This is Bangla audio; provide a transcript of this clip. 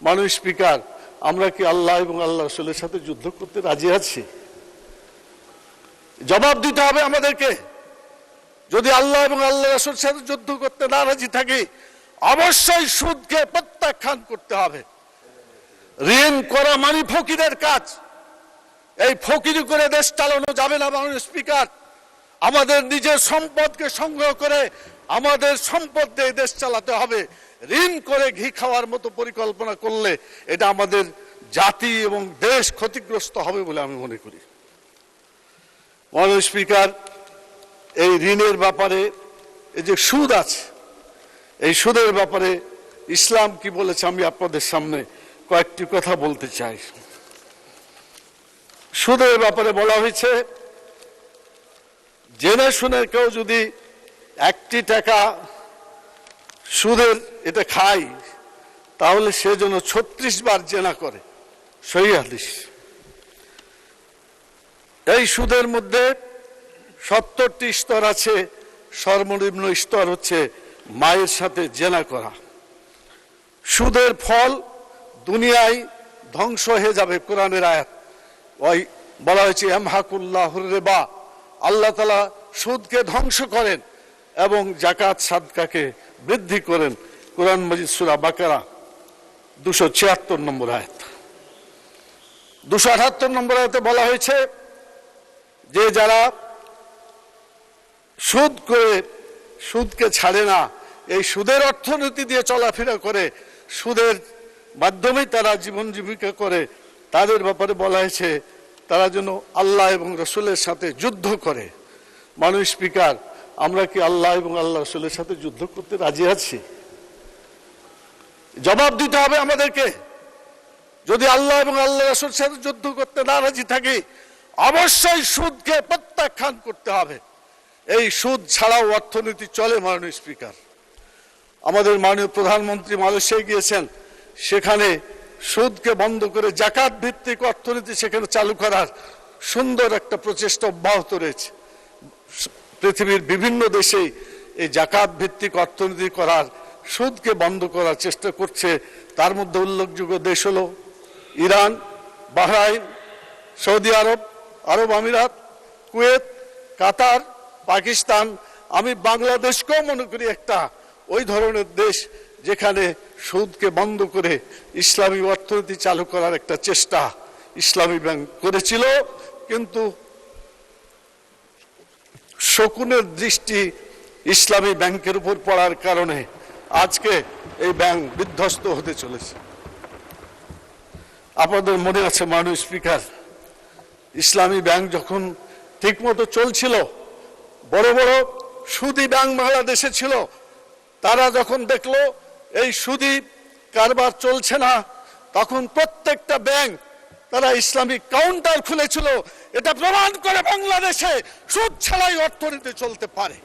মাননীয় স্পিকার, আমরা কি আল্লাহ এবং আল্লাহ রাসূলের সাথে যুদ্ধ করতে রাজি আছি? জবাব দিতে হবে আমাদেরকে। যদি আল্লাহ এবং আল্লাহ রাসূলের সাথে যুদ্ধ করতে না রাজি থাকি, অবশ্যই সুদকে প্রত্যাখ্যান করতে হবে। ঋণ করা মানে ফকিরের কাজ। এই ফকিরি করে দেশ চালানো যাবে না মাননীয় স্পিকার। আমাদের নিজের সম্পদকে সংগ্রহ করে আমাদের সম্পদ দিয়ে দেশ চালাতে হবে। ঋণ করে ঘি খাওয়ার মতো পরিকল্পনা করলে এটা আমাদের জাতি এবং দেশ ক্ষতিগ্রস্ত হবে বলে আমি মনে করি। মাননীয় স্পিকার, এই ঋণের ব্যাপারে এই যে সুদ আছে, এই সুদের ব্যাপারে ইসলাম কি বলেছে আমি আপনাদের সামনে কয়েকটি কথা বলতে চাই। সুদের ব্যাপারে বলা হয়েছে, জেনে শুনে কেউ যদি 1টি টাকা সুদের এটা খায়, তাহলে সে যেন 36 বার জেনা করে। সহিহ হাদিস। এই সুদের মধ্যে 70টি স্তর আছে। সর্বনিম্ন স্তর হচ্ছে মায়ের সাথে জেনা করা। সুদের ফল দুনিয়ায় ধ্বংস হয়ে যাবে। কোরআনের আয়াত ওই বলা হয়েছে ইয়ামহাকুল্লাহুর রিবা, আল্লাহ তাআলা সুদকে ধ্বংস করেন এবং যাকাত সাদকাকে বৃদ্ধি করেন। কোরআন মাজিদ সূরা বাকারা 276 নম্বর আয়াত। 278 নম্বর আয়াতে বলা হয়েছে যে যারা সুদ করে সুদকে ছাড়ে না, এই সুদের অর্থনীতি দিয়ে চলাফেরা করে, সুদের মাধ্যমে তারা জীবন জীবিকা করে, তাদের ব্যাপারে বলা হয়েছে তারা যেন আল্লাহ এবং রাসূলের সাথে যুদ্ধ করে। মাননীয় স্পিকার, আমরা কি আল্লাহ এবং আল্লাহ রাসূলের সাথে যুদ্ধ করতে রাজি আছি? জবাব দিতে হবে আমাদেরকে। যদি আল্লাহ এবং আল্লাহ রাসূলের সাথে যুদ্ধ করতে না রাজি থাকি, অবশ্যই সুদকে প্রত্যাখ্যান করতে হবে। এই সুদ ছাড়াও অর্থনীতি চলে। মাননীয় স্পিকার, আমাদের মাননীয় প্রধানমন্ত্রী মালয়েশিয়ায় গিয়েছেন, সেখানে সুদকে বন্ধ করে জাকাত ভিত্তিক অর্থনীতি সেখানে চালু করার সুন্দর একটা প্রচেষ্টা অব্যাহত রয়েছে। পৃথিবীর বিভিন্ন দেশেই এই জাকাত ভিত্তিক অর্থনীতি করার, সুদকে বন্ধ করার চেষ্টা করছে। তার মধ্যে উল্লেখযোগ্য দেশ হলো ইরান, বাহরাইন, সৌদি আরব, আরব আমিরাত, কুয়েত, কাতার, পাকিস্তান। আমি বাংলাদেশকেও মনে করি একটা ওই ধরনের দেশ যেখানে সুদকে বন্ধ করে ইসলামী অর্থনীতি চালু করার একটা চেষ্টা ইসলামী ব্যাংক করেছিল, কিন্তু শকুনের দৃষ্টি ইসলামী ব্যাংকের উপর পড়ার কারণে আজকে এই ব্যাংক বিধ্বস্ত হতে চলেছে। আপনাদের মনে আছে মাননীয় স্পিকার, ইসলামী ব্যাংক যখন ঠিকমতো চলছিল, বড় বড় সুদী ব্যাংক বাংলাদেশে ছিল, তারা যখন দেখলো এই সুদী কারবার চলছে না, তখন প্রত্যেকটা ব্যাংক তারা ইসলামিক কাউন্টার খুলেছিল। এটা প্রমাণ করে বাংলাদেশে সুদ ছাড়াই অর্থনীতি চলতে পারে।